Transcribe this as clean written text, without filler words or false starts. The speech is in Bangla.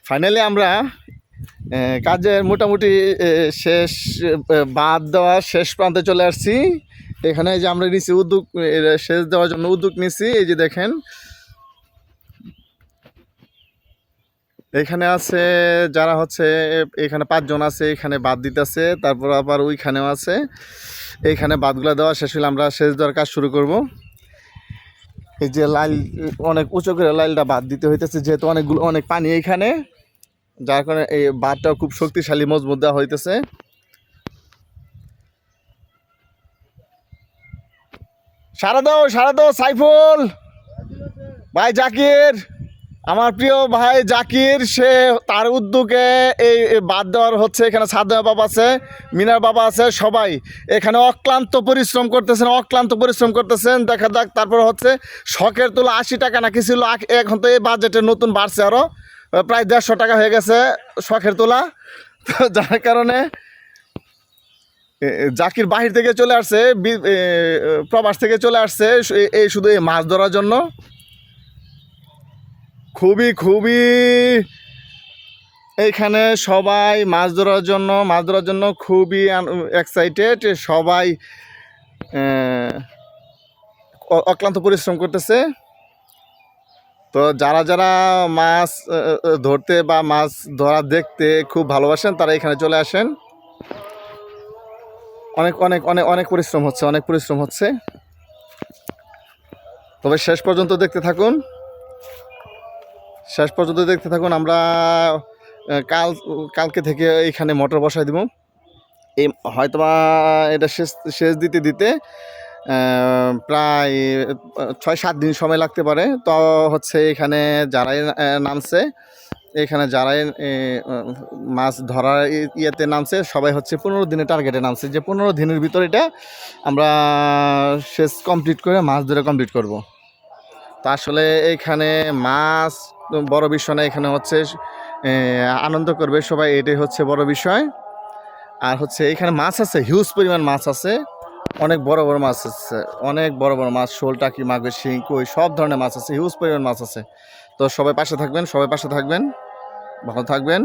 ফাইনালি আমরা কাজের মোটামুটি শেষ বাদ দেওয়া শেষ প্রান্তে চলে আসছি। এখানে যে আমরা নিচ্ছি উদ্যোগ সেচ দেওয়ার জন্য উদ্যোগ নিচ্ছি। এই যে দেখেন এখানে আছে যারা হচ্ছে এখানে 5 জন আছে, এখানে বাদ দিতেছে, তারপর আবার ওইখানেও আছে। এইখানে বাদগুলো দেওয়া শেষ হলে আমরা সেচ দেওয়ার কাজ শুরু করব। এই যে লাইল অনেক উঁচু করে লাইলটা বাদ দিতে হইতেছে, যেহেতু অনেক পানি এইখানে, যার কারণে এই বাঁধটাও খুব শক্তিশালী মজবুত দেওয়া হইতেছে। সারা দাও সাইফুল ভাই, জাকির, আমার প্রিয় ভাই জাকির, সে তার উদ্যোগে এই বাদ দেওয়ার হচ্ছে। এখানে সাদা বাবা আছে, মিনার বাবা আছে, সবাই এখানে অক্লান্ত পরিশ্রম করতেছেন। দেখা যাক। তারপর হচ্ছে শখের তোলা 80 টাকা নাকি ছিল, এখন তো এই বাজেটে নতুন বাড়ছে, আরও প্রায় 150 টাকা হয়ে গেছে শখের তোলা। তো যার কারণে জাকির বাহির থেকে চলে আসছে, প্রবাস থেকে চলে আসছে এই শুধু এই মাছ ধরার জন্য। খুবই এইখানে সবাই মাছ ধরার জন্য খুবই এক্সাইটেড। সবাই অক্লান্ত পরিশ্রম করতেছে। তো যারা মাছ ধরতে বা মাছ ধরা দেখতে খুব ভালোবাসেন, তারা এখানে চলে আসেন। অনেক পরিশ্রম হচ্ছে। তবে শেষ পর্যন্ত দেখতে থাকুন। আমরা কালকে থেকে এইখানে মোটর বসাই দিব। এই হয়তোবা এটা শেষ দিতে প্রায় 6-7 দিন সময় লাগতে পারে। তো হচ্ছে এখানে যারাই নামছে, যারাই মাছ ধরার ইয়েতে নামছে, সবাই হচ্ছে 15 দিনের টার্গেটে নামছে, যে 15 দিনের ভিতরে এটা আমরা শেষ কমপ্লিট করে মাছ ধরে কমপ্লিট করব। তো আসলে এইখানে মাছ বড় বিষয় না, এখানে হচ্ছে আনন্দ করবে সবাই, এটাই হচ্ছে বড় বিষয়। আর হচ্ছে এখানে মাছ আছে, হিউজ পরিমাণ মাছ আছে, অনেক বড় মাছ আছে, শোল, টাকি, মাগুর, শিং, কই, সব ধরনের মাছ আছে, হিউজ পরিমাণ মাছ আছে। তো সবাই পাশে থাকবেন, ভালো থাকবেন।